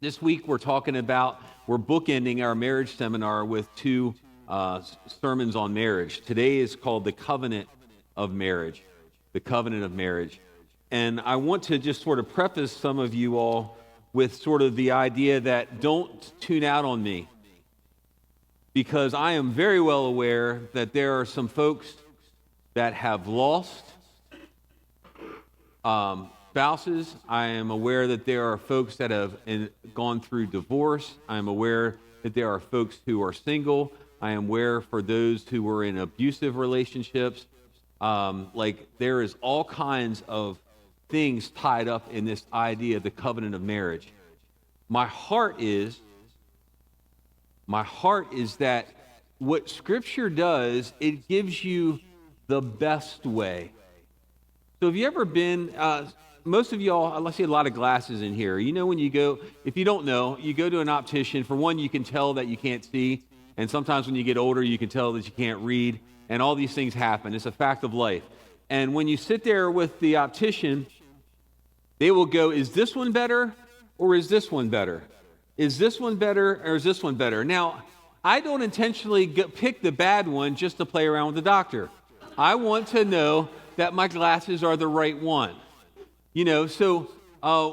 This week we're bookending our marriage seminar with two sermons on marriage. Today is called The Covenant of Marriage. The Covenant of Marriage. And I want to just sort of preface some of you all with sort of the idea that don't tune out on me, because I am very well aware that there are some folks that have lost spouses. I am aware that there are folks that have gone through divorce. I am aware that there are folks who are single. I am aware for those who were in abusive relationships. There is all kinds of things tied up in this idea of the covenant of marriage. My heart is that what Scripture does, it gives you the best way. So have you ever been, most of y'all, I see a lot of glasses in here. You know when you go, if you don't know, you go to an optician. For one, you can tell that you can't see. And sometimes when you get older, you can tell that you can't read. And all these things happen. It's a fact of life. And when you sit there with the optician, they will go, is this one better or is this one better? Is this one better or is this one better? Now, I don't intentionally pick the bad one just to play around with the doctor. I want to know that my glasses are the right one. You know, so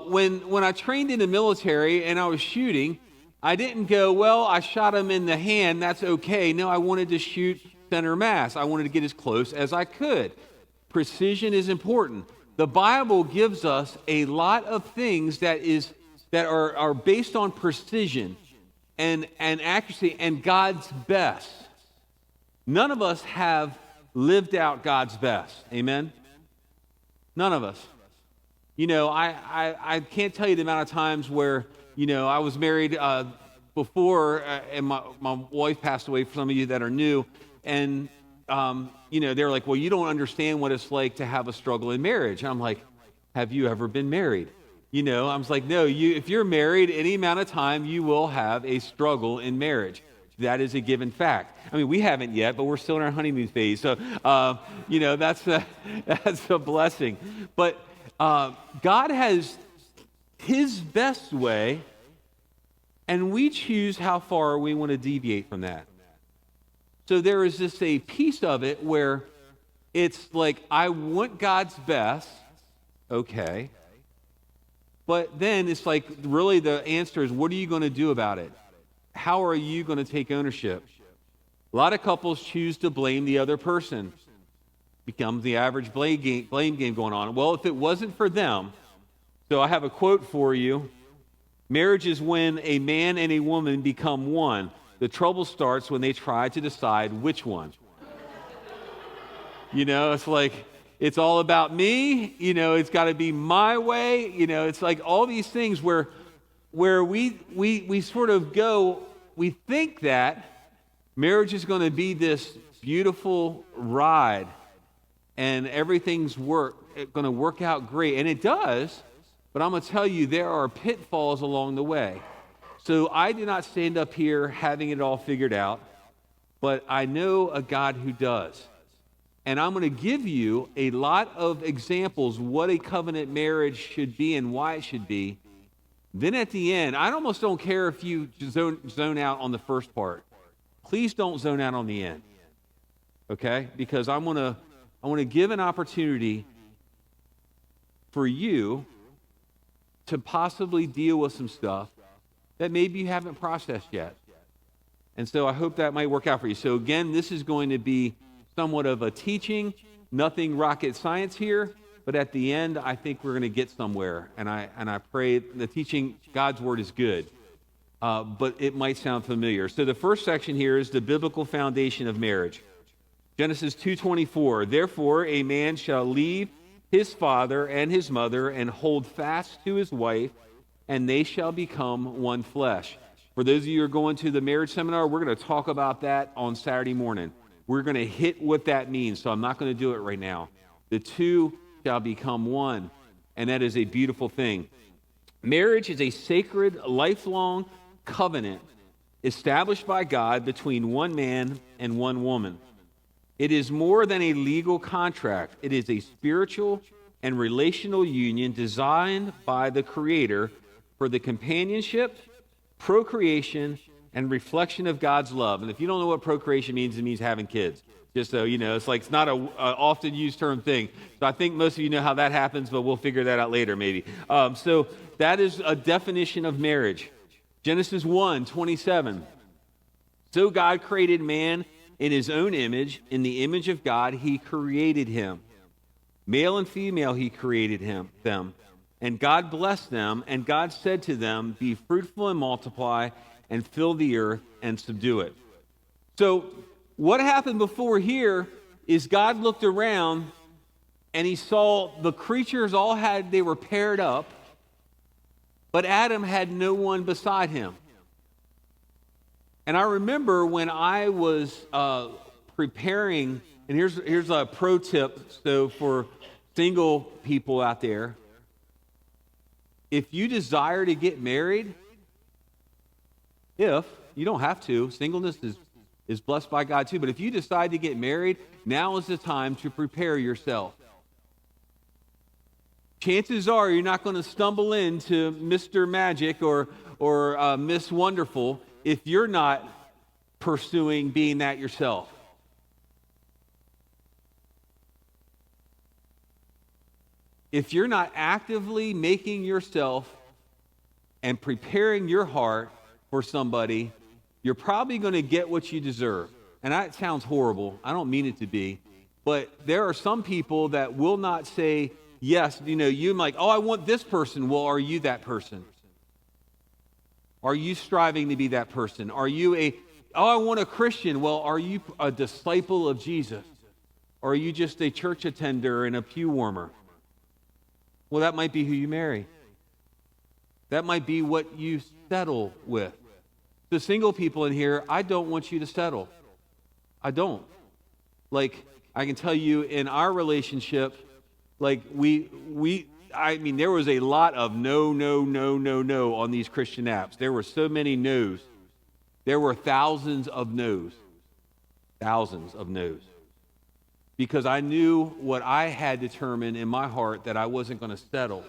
when I trained in the military and I was shooting, I didn't go, well, I shot him in the hand, that's okay. No, I wanted to shoot center mass. I wanted to get as close as I could. Precision is important. The Bible gives us a lot of things that are based on precision and accuracy and God's best. None of us have lived out God's best. Amen? None of us. You know, I can't tell you the amount of times where, you know, I was married before and my wife passed away, for some of you that are new, and, you know, they're like, well, you don't understand what it's like to have a struggle in marriage. And I'm like, have you ever been married? You know, I was like, no, if you're married any amount of time, you will have a struggle in marriage. That is a given fact. I mean, we haven't yet, but we're still in our honeymoon phase. So, you know, that's a blessing. But God has His best way, and we choose how far we want to deviate from that. So there is just a piece of it where it's like, I want God's best, okay. But then it's like, really the answer is, what are you going to do about it? How are you going to take ownership? A lot of couples choose to blame the other person. Becomes the average blame game going on. Well, if it wasn't for them, so I have a quote for you. Marriage is when a man and a woman become one. The trouble starts when they try to decide which one. You know, it's like, it's all about me. You know, it's got to be my way. You know, it's like all these things where we sort of go, we think that marriage is going to be this beautiful ride and everything's going to work out great. And it does, but I'm going to tell you, there are pitfalls along the way. So I do not stand up here having it all figured out, but I know a God who does. And I'm going to give you a lot of examples what a covenant marriage should be and why it should be. Then at the end, I almost don't care if you zone out on the first part. Please don't zone out on the end, okay? Because I want to give an opportunity for you to possibly deal with some stuff that maybe you haven't processed yet. And so I hope that might work out for you. So again, this is going to be somewhat of a teaching, nothing rocket science here. But at the end, I think we're going to get somewhere. And I pray the teaching, God's word is good. But it might sound familiar. So the first section here is the biblical foundation of marriage. Genesis 2:24, therefore a man shall leave his father and his mother and hold fast to his wife, and they shall become one flesh. For those of you who are going to the marriage seminar, we're going to talk about that on Saturday morning. We're going to hit what that means, so I'm not going to do it right now. The two shall become one, and that is a beautiful thing. Marriage is a sacred, lifelong covenant established by God between one man and one woman. It is more than a legal contract. It is a spiritual and relational union designed by the Creator for the companionship, procreation, and reflection of God's love. And if you don't know what procreation means, it means having kids. Just so you know, it's not a often used term thing. So I think most of you know how that happens, but we'll figure that out later maybe. So that is a definition of marriage. Genesis 1:27. So God created man in his own image. In the image of God, he created him. Male and female, he created them. And God blessed them, and God said to them, be fruitful and multiply, and fill the earth and subdue it. So what happened before here is God looked around and he saw the creatures they were paired up, but Adam had no one beside him. And I remember when I was preparing, and here's a pro tip, so for single people out there, if you desire to get married, you don't have to, singleness is blessed by God too, but if you decide to get married, now is the time to prepare yourself. Chances are you're not going to stumble into Mr. Magic or Miss Wonderful if you're not pursuing being that yourself. If you're not actively making yourself and preparing your heart for somebody, you're probably going to get what you deserve. And that sounds horrible. I don't mean it to be. But there are some people that will not say yes. You're like, oh, I want this person. Well, are you that person? Are you striving to be that person? Are you I want a Christian. Well, are you a disciple of Jesus? Or are you just a church attender and a pew warmer? Well, that might be who you marry. That might be what you settle with. The single people in here, I don't want you to settle. I don't. Like, I can tell you in our relationship, like there was a lot of no on these Christian apps. There were so many no's. There were thousands of no's. Because I knew what I had determined in my heart that I wasn't going to settle.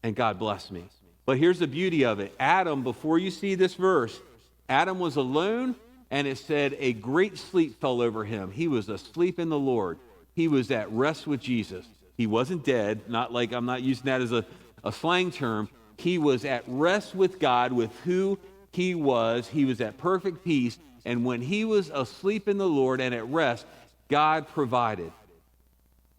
And God blessed me. But here's the beauty of it. Adam, before you see this verse, Adam was alone, and it said a great sleep fell over him. He was asleep in the Lord. He was at rest with Jesus. He wasn't dead, I'm not using that as a slang term. He was at rest with God, with who he was. He was at perfect peace. And when he was asleep in the Lord and at rest, God provided.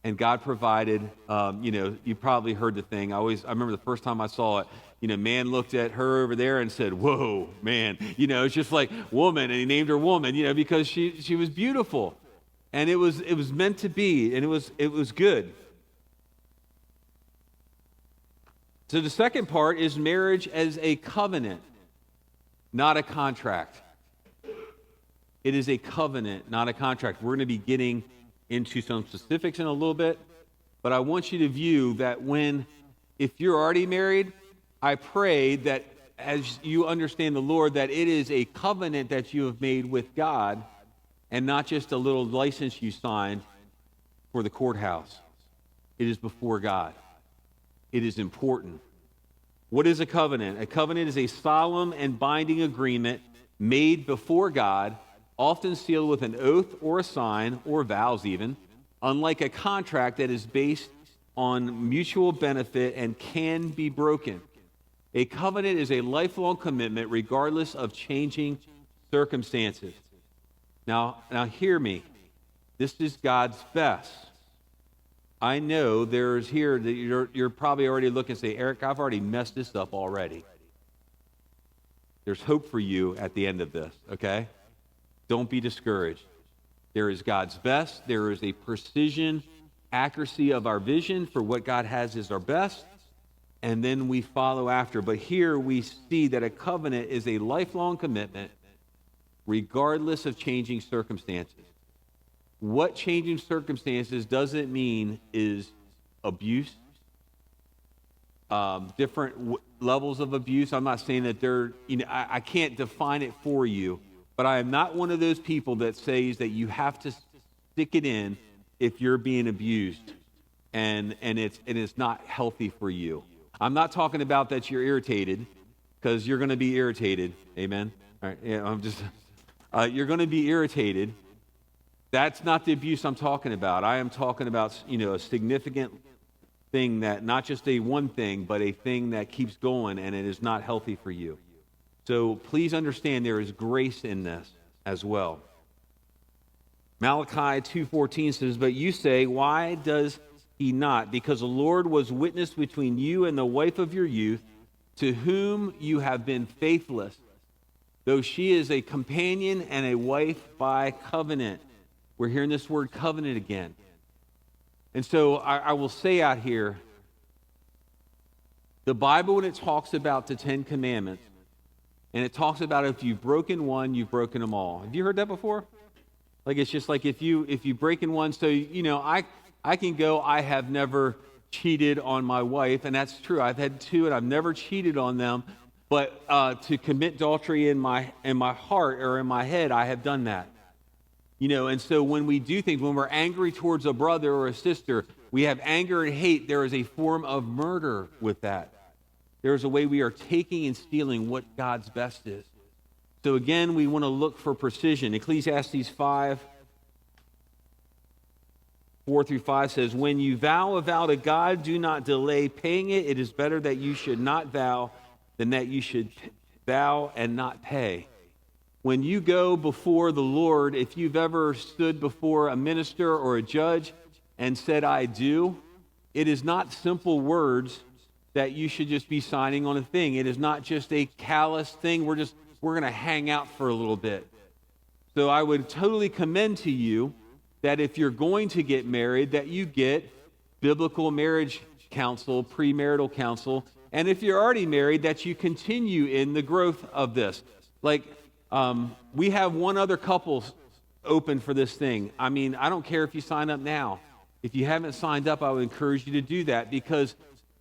And God provided, you probably heard the thing. I remember the first time I saw it, man looked at her over there and said, whoa, man. It's just like woman, and he named her woman, because she was beautiful. And it was meant to be, and it was good. So the second part is marriage as a covenant, not a contract. It is a covenant, not a contract. We're going to be getting into some specifics in a little bit, but I want you to view that if you're already married, I pray that as you understand the Lord, that it is a covenant that you have made with God and not just a little license you signed for the courthouse. It is before God. It is important. What is a covenant? A covenant is a solemn and binding agreement made before God, often sealed with an oath or a sign or vows even, unlike a contract that is based on mutual benefit and can be broken. A covenant is a lifelong commitment regardless of changing circumstances. Now hear me. This is God's best. I know there's here that you're probably already looking and say, Eric, I've already messed this up already. There's hope for you at the end of this, okay? Don't be discouraged. There is God's best. There is a precision, accuracy of our vision for what God has as our best, and then we follow after. But here we see that a covenant is a lifelong commitment regardless of changing circumstances. What changing circumstances doesn't mean is abuse, different levels of abuse. I'm not saying that I can't define it for you, but I am not one of those people that says that you have to stick it in if you're being abused and it's not healthy for you. I'm not talking about that you're irritated, because you're going to be irritated. Amen? All right, yeah, you're going to be irritated. That's not the abuse I'm talking about. I am talking about, a significant thing, that not just a one thing, but a thing that keeps going, and it is not healthy for you. So please understand there is grace in this as well. Malachi 2:14 says, "But you say, why does he not? Because the Lord was witness between you and the wife of your youth, to whom you have been faithless, though she is a companion and a wife by covenant." We're hearing this word covenant again. And so I will say out here, the Bible, when it talks about the 10 Commandments, and it talks about if you've broken one, you've broken them all. Have you heard that before? Like, it's just like if you break in one, so, I can go, I have never cheated on my wife, and that's true. I've had two, and I've never cheated on them. But to commit adultery in my heart or in my head, I have done that. And so when we do things, when we're angry towards a brother or a sister, we have anger and hate. There is a form of murder with that. There is a way we are taking and stealing what God's best is. So again, we want to look for precision. Ecclesiastes 5:4-5 says, "When you vow a vow to God, do not delay paying it. It is better that you should not vow than that you should vow and not pay." When you go before the Lord, if you've ever stood before a minister or a judge and said, "I do," it is not simple words that you should just be signing on a thing. It is not just a callous thing. We're going to hang out for a little bit. So I would totally commend to you that if you're going to get married, that you get biblical marriage counsel, premarital counsel, and if you're already married, that you continue in the growth of this. Like, we have one other couple open for this thing. I mean, I don't care if you sign up now. If you haven't signed up, I would encourage you to do that, because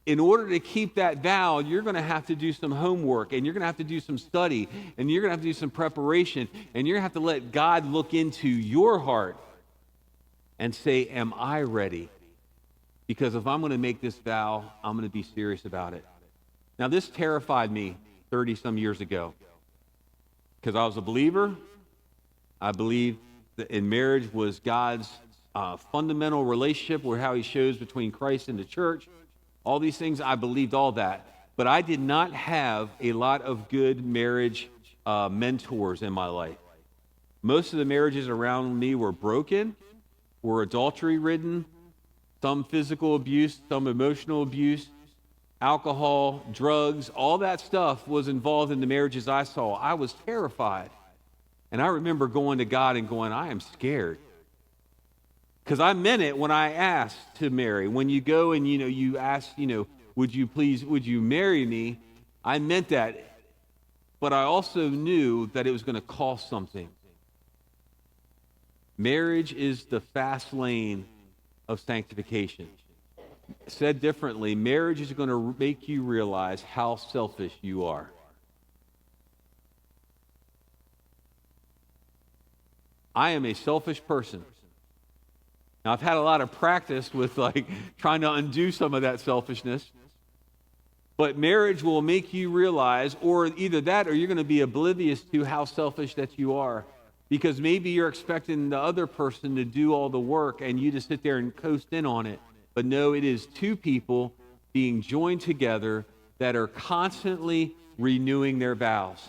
in order to keep that vow, you're going to have to do some homework, and you're going to have to do some study, and you're going to have to do some preparation, and you're going to have to let God look into your heart and say, "Am I ready? Because if I'm going to make this vow, I'm going to be serious about it." Now, this terrified me 30-some years ago, because I was a believer. I believed that in marriage was God's fundamental relationship, where how he shows between Christ and the church. All these things, I believed all that. But I did not have a lot of good marriage mentors in my life. Most of the marriages around me were broken, were adultery-ridden, some physical abuse, some emotional abuse, alcohol, drugs, all that stuff was involved in the marriages I saw. I was terrified. And I remember going to God and going, "I am scared." Because I meant it when I asked to marry. When you go and, you ask, would you marry me? I meant that. But I also knew that it was going to cost something. Marriage is the fast lane of sanctification. Said differently, marriage is going to make you realize how selfish you are. I am a selfish person. Now, I've had a lot of practice with trying to undo some of that selfishness. But marriage will make you realize, or either that, or you're going to be oblivious to how selfish that you are. Because maybe you're expecting the other person to do all the work and you just sit there and coast in on it. But no, it is two people being joined together that are constantly renewing their vows.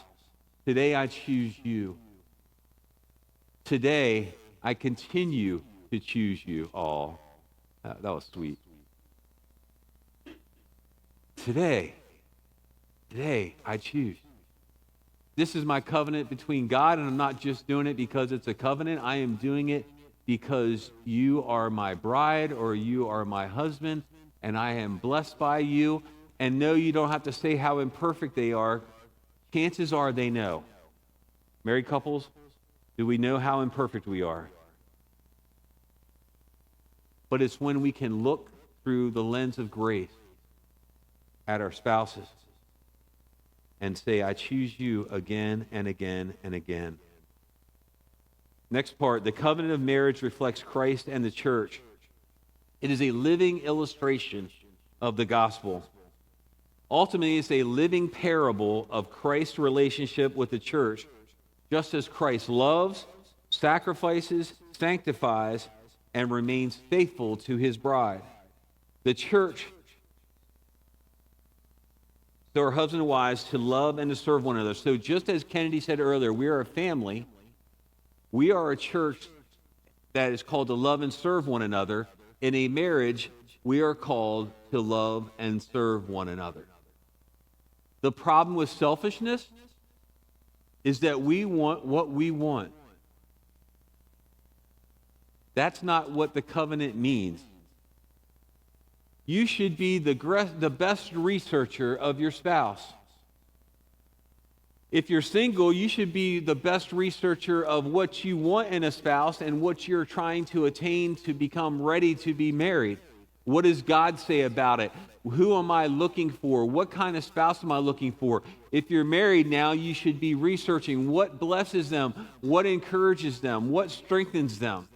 Today I choose you. Today I continue to choose you all. That was sweet. Today I choose. This is my covenant between God, and I'm not just doing it because it's a covenant. I am doing it because you are my bride or you are my husband, and I am blessed by you. And no, you don't have to say how imperfect they are. Chances are they know. Married couples, do we know how imperfect we are? But it's when we can look through the lens of grace at our spouses and say, I choose you again and again and again. Next part, the covenant of marriage reflects Christ and the church. It is a living illustration of the gospel. Ultimately, it's a living parable of Christ's relationship with the church, just as Christ loves, sacrifices, sanctifies, and remains faithful to his bride. The church, so our husbands and wives, to love and to serve one another. So just as Kennedy said earlier, we are a family. We are a church that is called to love and serve one another. In a marriage, we are called to love and serve one another. The problem with selfishness is that we want what we want. That's not what the covenant means. You should be the best researcher of your spouse. If you're single, you should be the best researcher of what you want in a spouse and what you're trying to attain to become ready to be married. What does God say about it? Who am I looking for? What kind of spouse am I looking for? If you're married now, you should be researching what blesses them, what encourages them, what strengthens them,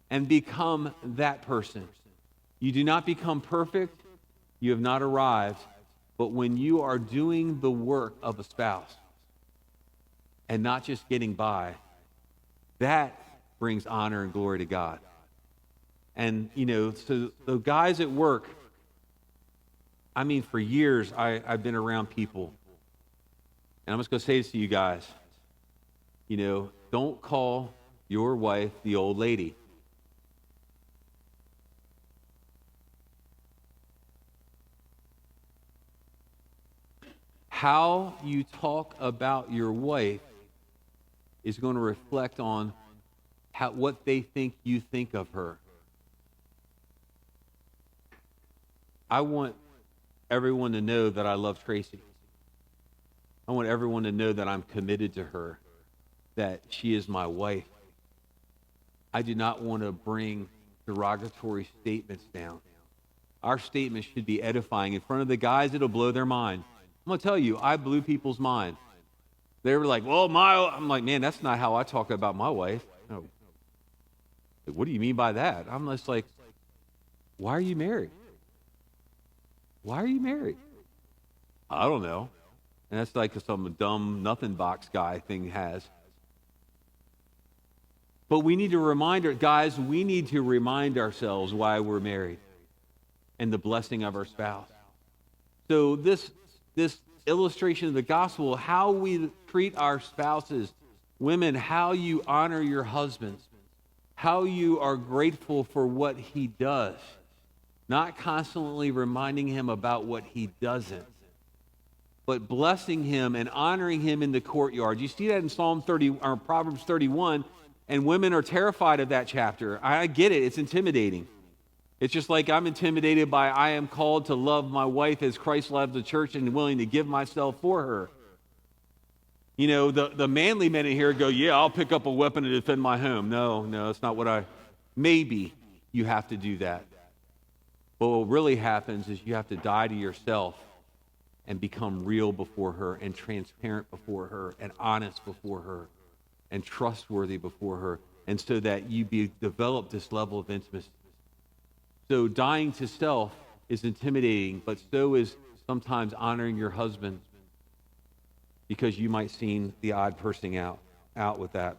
and become that person. You do not become perfect. You have not arrived. But when you are doing the work of a spouse and not just getting by, that brings honor and glory to God. And, so the guys at work, for years, I've been around people. And I'm just going to say this to you guys. Don't call your wife the old lady. How you talk about your wife is going to reflect on what they think you think of her. I want everyone to know that I love Tracy. I want everyone to know that I'm committed to her, that she is my wife. I do not want to bring derogatory statements down. Our statements should be edifying. In front of the guys, it'll blow their mind. I'm going to tell you, I blew people's mind. They were like, I'm like, man, that's not how I talk about my wife. No. Like, what do you mean by that? I'm just like, why are you married? Why are you married? I don't know. And that's like some dumb nothing box guy thing has. But we need to we need to remind ourselves why we're married and the blessing of our spouse. So this illustration of the gospel, how we treat our spouses, women, how you honor your husbands, how you are grateful for what he does, not constantly reminding him about what he doesn't, but blessing him and honoring him in the courtyard. You see that in Proverbs 31, and women are terrified of that chapter. I get it. It's intimidating. It's just like I'm intimidated by I am called to love my wife as Christ loved the church and willing to give myself for her. The manly men in here go, yeah, I'll pick up a weapon to defend my home. No, that's not what maybe you have to do that. But what really happens is you have to die to yourself and become real before her and transparent before her and honest before her and trustworthy before her, and so that you develop this level of intimacy. So dying to self is intimidating, but so is sometimes honoring your husband, because you might seem the odd person out with that.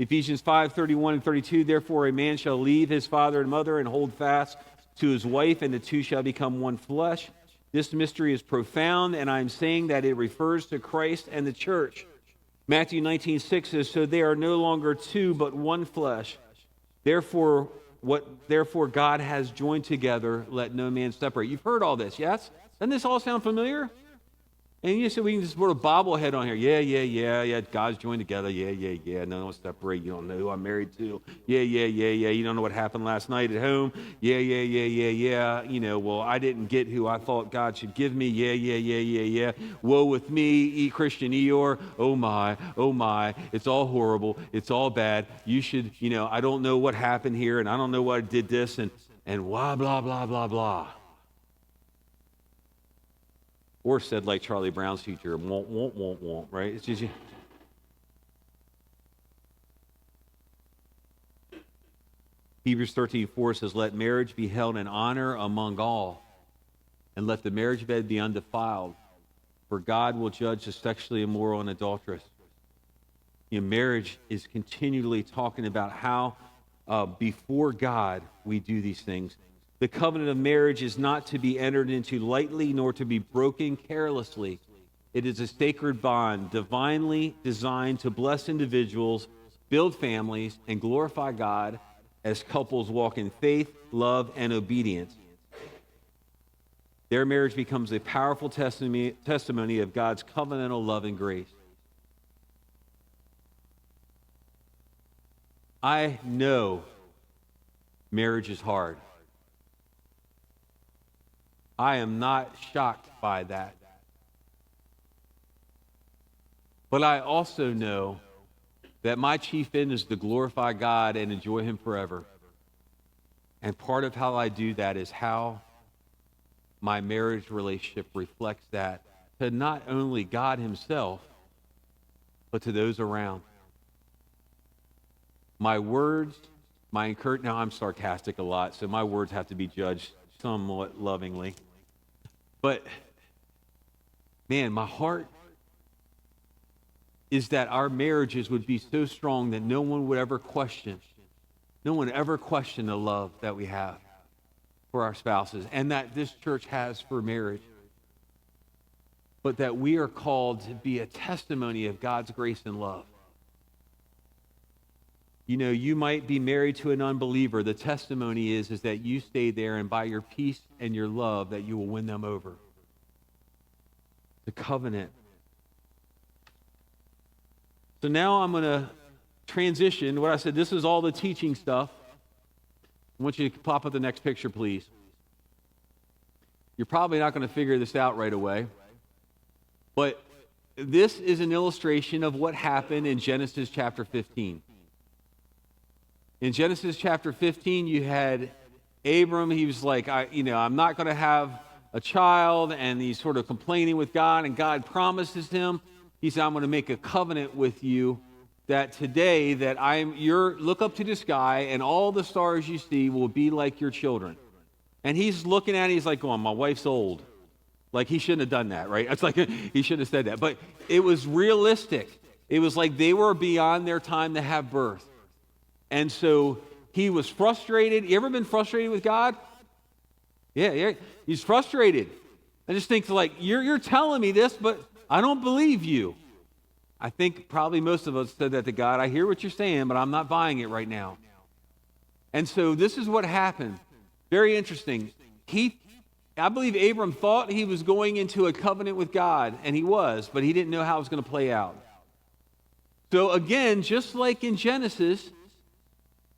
Ephesians 5:31 and 32, therefore a man shall leave his father and mother and hold fast to his wife, and the two shall become one flesh. This mystery is profound, and I'm saying that it refers to Christ and the church. Matthew 19:6 says, so they are no longer two, but one flesh. Therefore God has joined together, let no man separate. You've heard all this, yes? Doesn't this all sound familiar? And you said we can just put a bobblehead on here. Yeah. God's joined together. Yeah. No one separate. You don't know who I'm married to. Yeah. You don't know what happened last night at home. Yeah. Well, I didn't get who I thought God should give me. Yeah. Woe with me, Christian Eeyore. Oh my. It's all horrible. It's all bad. You should, I don't know what happened here, and I don't know why I did this, and blah, blah, blah, blah, blah. Or said like Charlie Brown's teacher, won't, right? It's just Hebrews 13:4 says, let marriage be held in honor among all, and let the marriage bed be undefiled, for God will judge the sexually immoral and adulterous. Marriage is continually talking about how before God we do these things. The covenant of marriage is not to be entered into lightly nor to be broken carelessly. It is a sacred bond divinely designed to bless individuals, build families, and glorify God as couples walk in faith, love, and obedience. Their marriage becomes a powerful testimony of God's covenantal love and grace. I know marriage is hard. I am not shocked by that. But I also know that my chief end is to glorify God and enjoy Him forever. And part of how I do that is how my marriage relationship reflects that to not only God Himself, but to those around. My words, my encouragement, now I'm sarcastic a lot, so my words have to be judged somewhat lovingly. But, man, my heart is that our marriages would be so strong that no one would ever question the love that we have for our spouses and that this church has for marriage. But that we are called to be a testimony of God's grace and love. You might be married to an unbeliever. The testimony is that you stay there, and by your peace and your love that you will win them over. The covenant. So now I'm going to transition. What I said, this is all the teaching stuff. I want you to pop up the next picture, please. You're probably not going to figure this out right away. But this is an illustration of what happened in Genesis chapter 15. In Genesis chapter 15, you had Abram. He was like, I'm not going to have a child. And he's sort of complaining with God. And God promises him. He said, I'm going to make a covenant with you that today that look up to the sky and all the stars you see will be like your children. And he's looking at it, he's like, my wife's old. Like, he shouldn't have done that, right? It's like, he shouldn't have said that. But it was realistic. It was like they were beyond their time to have birth. And so he was frustrated. You ever been frustrated with God? Yeah, he's frustrated. I just think like, you're telling me this, but I don't believe you. I think probably most of us said that to God. I hear what you're saying, but I'm not buying it right now. And so this is what happened. Very interesting. I believe Abram thought he was going into a covenant with God, and he was, but he didn't know how it was going to play out. So again, just like in Genesis,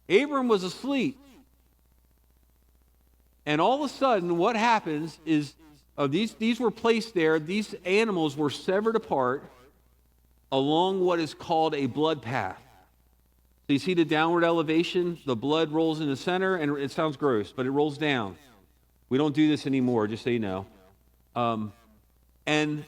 Abram was asleep. And all of a sudden, what happens is, these were placed there, these animals were severed apart along what is called a blood path. So you see the downward elevation, the blood rolls in the center, and it sounds gross, but it rolls down. We don't do this anymore, just so you know. And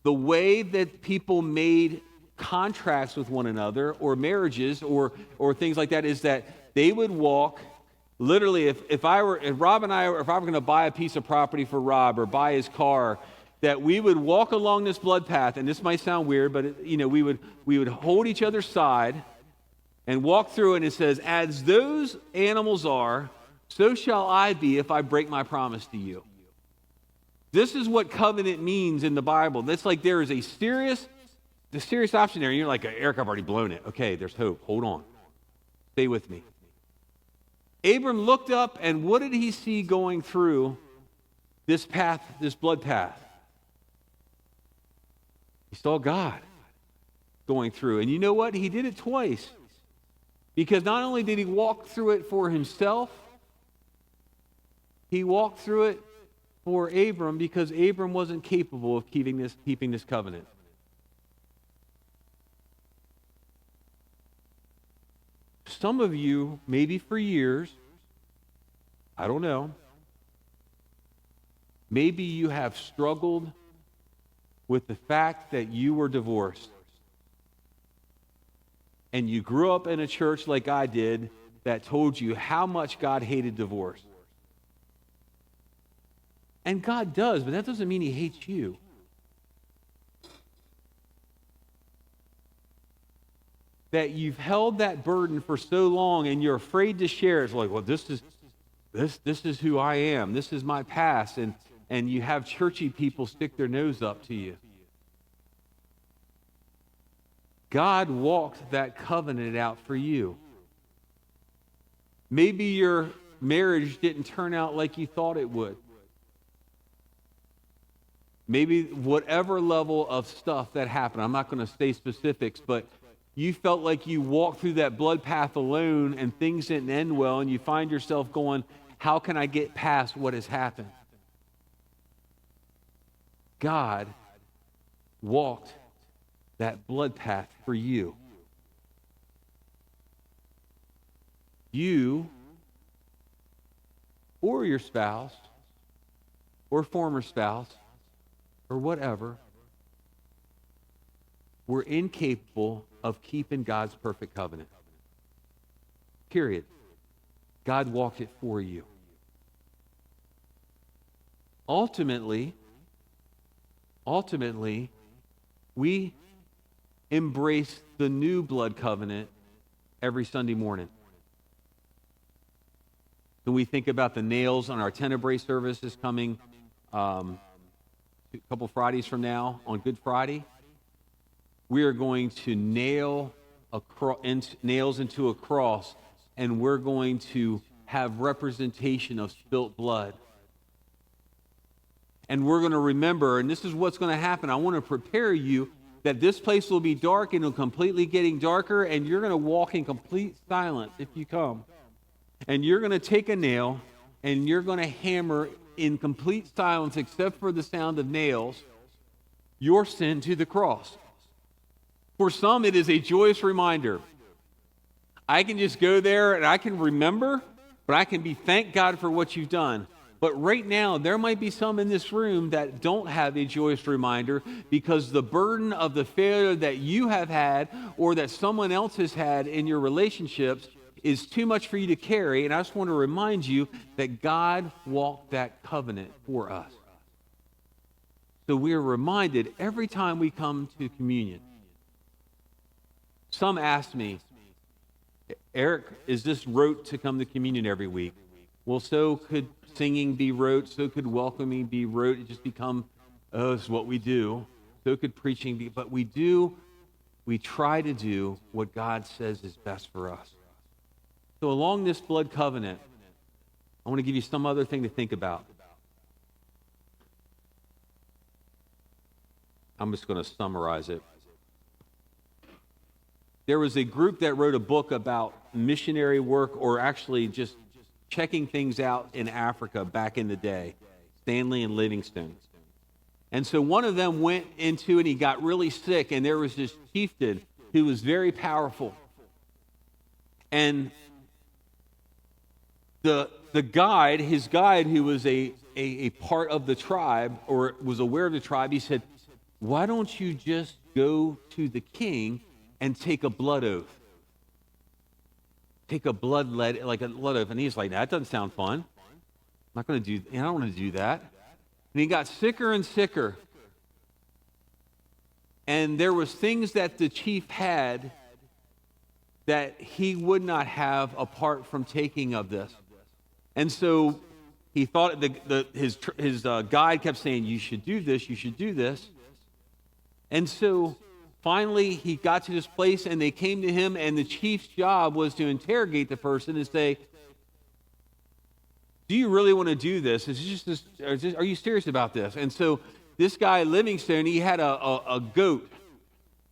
the way that people made contracts with one another, or marriages, or things like that, is that they would walk. Literally, if Rob and I, if I were going to buy a piece of property for Rob or buy his car, that we would walk along this blood path, and this might sound weird, but we would hold each other's side and walk through, and it says, "As those animals are, so shall I be if I break my promise to you." This is what covenant means in the Bible. That's like there is a serious option there. And you're like, Eric, I've already blown it. Okay, there's hope. Hold on. Stay with me. Abram looked up, and what did he see going through this path, this blood path? He saw God going through. And you know what? He did it twice. Because not only did he walk through it for himself, he walked through it for Abram because Abram wasn't capable of keeping this covenant. Some of you, maybe for years, I don't know, maybe you have struggled with the fact that you were divorced. And you grew up in a church like I did that told you how much God hated divorce. And God does, but that doesn't mean he hates you. That you've held that burden for so long and you're afraid to share. It's like, well, this is who I am. This is my past. And you have churchy people stick their nose up to you. God walked that covenant out for you. Maybe your marriage didn't turn out like you thought it would. Maybe whatever level of stuff that happened, I'm not going to say specifics, but you felt like you walked through that blood path alone and things didn't end well, and you find yourself going, how can I get past what has happened? God walked that blood path for you. You or your spouse or former spouse or whatever were incapable of keeping God's perfect covenant. Period. God walked it for you. Ultimately, we embrace the new blood covenant every Sunday morning. When we think about the nails on our Tenebrae service is coming a couple Fridays from now on Good Friday, we are going to nails into a cross, and we're going to have representation of spilt blood. And we're going to remember, and this is what's going to happen. I want to prepare you that this place will be dark and it'll completely getting darker, and you're going to walk in complete silence if you come. And you're going to take a nail and you're going to hammer in complete silence, except for the sound of nails, your sin to the cross. For some, it is a joyous reminder. I can just go there and I can remember, but I can thank God for what you've done. But right now, there might be some in this room that don't have a joyous reminder because the burden of the failure that you have had or that someone else has had in your relationships is too much for you to carry. And I just want to remind you that God walked that covenant for us. So we are reminded every time we come to communion. Some ask me, Eric, is this rote to come to communion every week? Well, so could singing be rote, so could welcoming be rote. It just become, it's what we do. So could preaching be, but we try to do what God says is best for us. So along this blood covenant, I want to give you some other thing to think about. I'm just going to summarize it. There was a group that wrote a book about missionary work, or actually just checking things out in Africa back in the day, Stanley and Livingstone. And so one of them went into and he got really sick, and there was this chieftain who was very powerful. And his guide, who was a part of the tribe, or was aware of the tribe, he said, why don't you just go to the king and take a blood oath? Take a blood oath. And he's like, that doesn't sound fun. I'm not going to I don't want to do that. And he got sicker and sicker. And there was things that the chief had that he would not have apart from taking of this. And so he thought his guide kept saying, you should do this, you should do this. And so finally he got to this place and they came to him, and the chief's job was to interrogate the person and say, do you really want to do this? Are you serious about this? And so this guy, Livingstone, he had a goat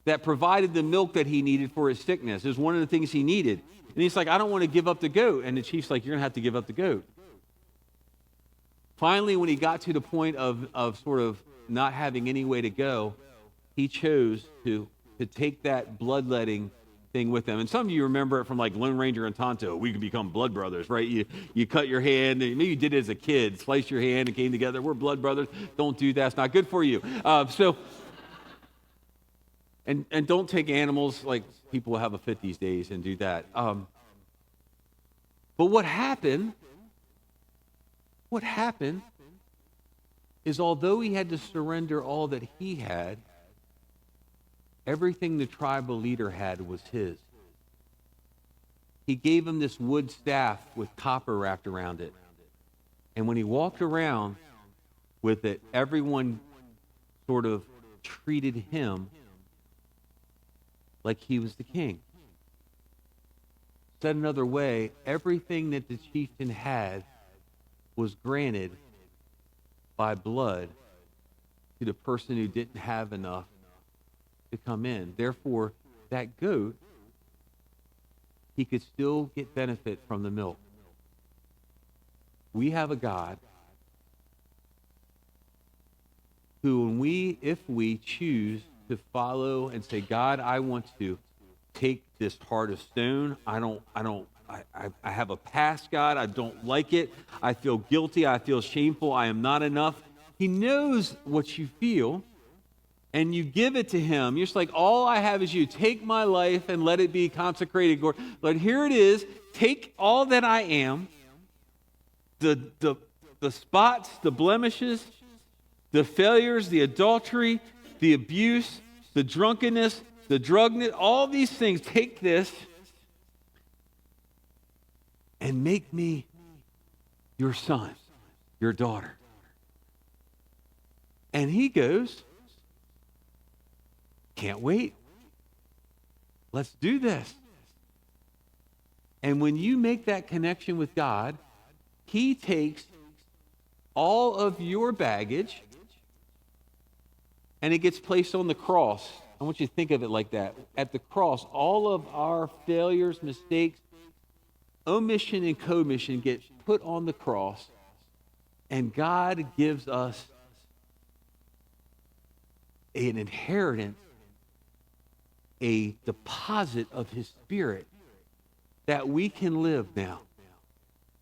that provided the milk that he needed for his sickness. It was one of the things he needed. And he's like, I don't want to give up the goat. And the chief's like, you're going to have to give up the goat. Finally, when he got to the point of sort of not having any way to go, he chose to take that bloodletting thing with him. And some of you remember it from like Lone Ranger and Tonto. We could become blood brothers, right? You cut your hand. Maybe you did it as a kid. Sliced your hand and came together. We're blood brothers. Don't do that. It's not good for you. And don't take animals like people have a fit these days and do that. But what happened is although he had to surrender all that he had, everything the tribal leader had was his. He gave him this wood staff with copper wrapped around it. And when he walked around with it, everyone sort of treated him like he was the king. Said another way, everything that the chieftain had was granted by blood to the person who didn't have enough to come in. Therefore, that goat, he could still get benefit from the milk. We have a God who, if we choose to follow and say, God, I want to take this heart of stone. I have a past, God. I don't like it. I feel guilty. I feel shameful. I am not enough. He knows what you feel, and you give it to him. You're just like, all I have is you. Take my life and let it be consecrated. But here it is. Take all that I am, the spots, the blemishes, the failures, the adultery, the abuse, the drunkenness, the drugness, all these things. Take this and make me your son, your daughter. And he goes, can't wait. Let's do this. And when you make that connection with God, he takes all of your baggage and it gets placed on the cross. I want you to think of it like that. At the cross, all of our failures, mistakes, omission and commission get put on the cross, and God gives us an inheritance, a deposit of his Spirit that we can live now.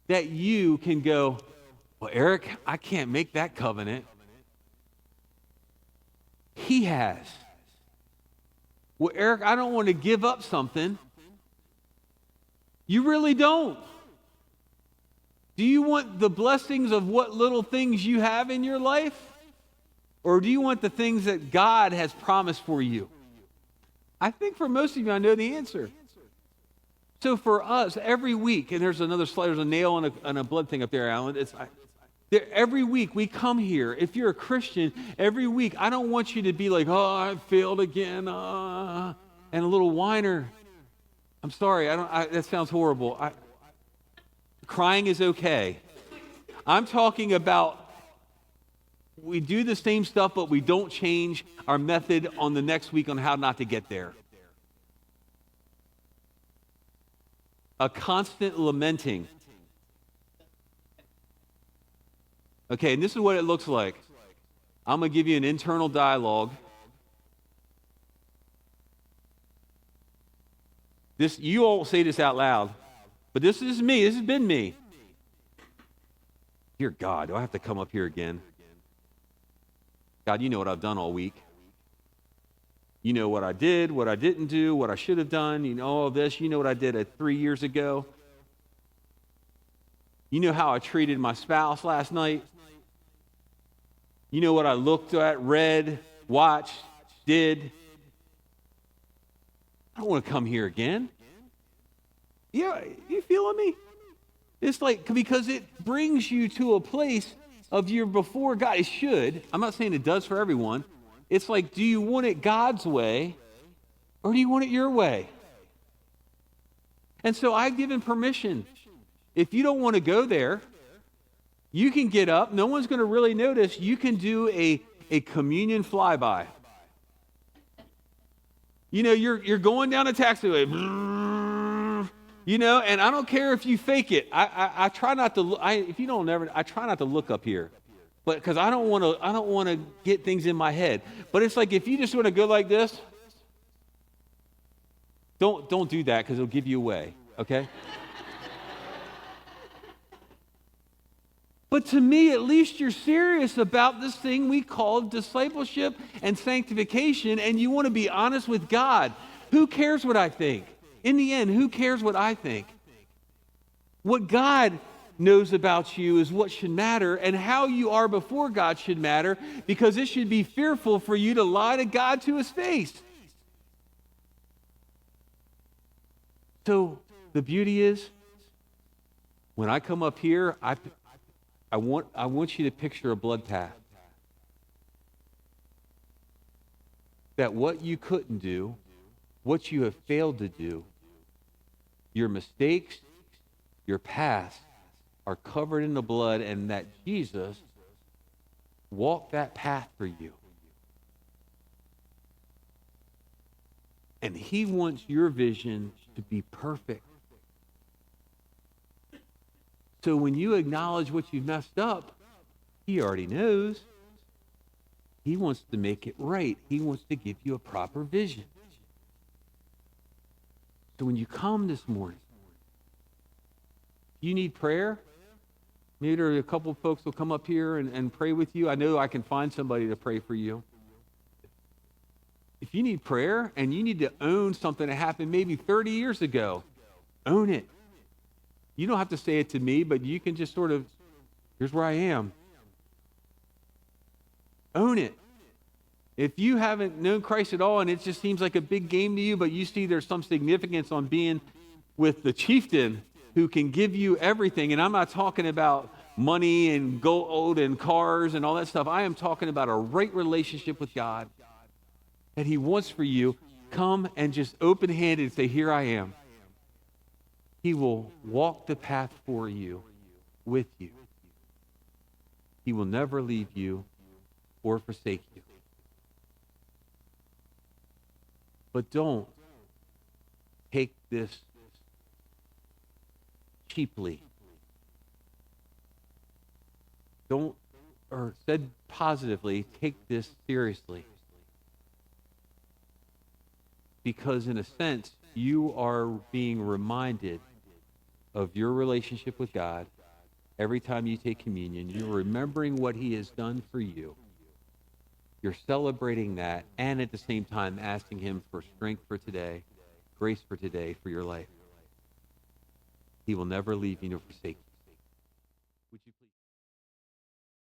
That you can go, well, Eric, I can't make that covenant. He has. Well, Eric, I don't want to give up something. You really don't. Do you want the blessings of what little things you have in your life? Or do you want the things that God has promised for you? I think for most of you, I know the answer. So for us, every week, and there's another slide, there's a nail and a blood thing up there, Alan. Every week we come here. If you're a Christian, every week, I don't want you to be like, oh, I failed again, and a little whiner. I'm sorry, that sounds horrible. Crying is okay. I'm talking about we do the same stuff, but we don't change our method on the next week on how not to get there. A constant lamenting. Okay, and this is what it looks like. I'm going to give you an internal dialogue. You all say this out loud, but this is me. This has been me. Dear God, do I have to come up here again? God, you know what I've done all week. You know what I did, what I didn't do, what I should have done. You know all this. You know what I did 3 years ago. You know how I treated my spouse last night. You know what I looked at, read, watched, did. I don't want to come here again. Yeah, you feeling me? It's like, because it brings you to a place of you're before God. It should. I'm not saying it does for everyone. It's like, do you want it God's way or do you want it your way? And so I've given permission. If you don't want to go there, you can get up. No one's going to really notice. You can do a communion flyby. You know, you're going down a taxiway, you know, and I don't care if you fake it. I try not to. I try not to look up here, but because I don't want to get things in my head. But it's like if you just want to go like this, don't do that because it'll give you away. Okay. But to me, at least you're serious about this thing we call discipleship and sanctification, and you want to be honest with God. Who cares what I think? In the end, who cares what I think? What God knows about you is what should matter, and how you are before God should matter, because it should be fearful for you to lie to God to his face. So the beauty is, when I come up here, I want you to picture a blood path. That what you couldn't do, what you have failed to do, your mistakes, your past, are covered in the blood, and that Jesus walked that path for you. And he wants your vision to be perfect. So when you acknowledge what you've messed up, he already knows. He wants to make it right. He wants to give you a proper vision. So when you come this morning, you need prayer. Maybe there are a couple of folks who will come up here and pray with you. I know I can find somebody to pray for you. If you need prayer and you need to own something that happened maybe 30 years ago, own it. You don't have to say it to me, but you can just sort of, here's where I am. Own it. If you haven't known Christ at all and it just seems like a big game to you, but you see there's some significance on being with the chieftain who can give you everything, and I'm not talking about money and gold and cars and all that stuff. I am talking about a right relationship with God that he wants for you. Come and just open-handed say, here I am. He will walk the path for you, with you. He will never leave you or forsake you. But don't take this cheaply. Don't, or said positively, take this seriously. Because in a sense, you are being reminded of your relationship with God. Every time you take communion, you're remembering what he has done for you. You're celebrating that, and at the same time asking him for strength for today, grace for today, for your life. He will never leave you nor forsake you.